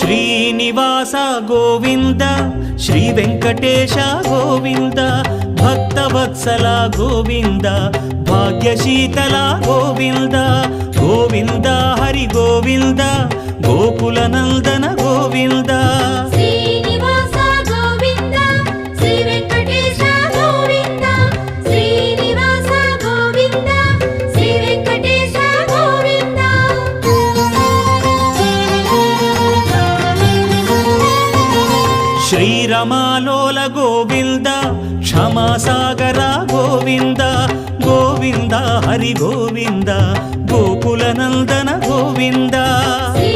Srinivasa Govinda Shri Venkatesha Govinda Bhaktavatsala Govinda భాగ్యశీతల Govinda Govinda Hari Govinda Gokula Nandana Govinda Srinivasa Govinda Shri Venkatesha Govinda Srinivasa Govinda Shri Venkatesha Govinda శ్రీరమాలోల Govinda క్షమాసాగర Govinda Govinda Hari Govinda Gokula Nandana Govinda Shri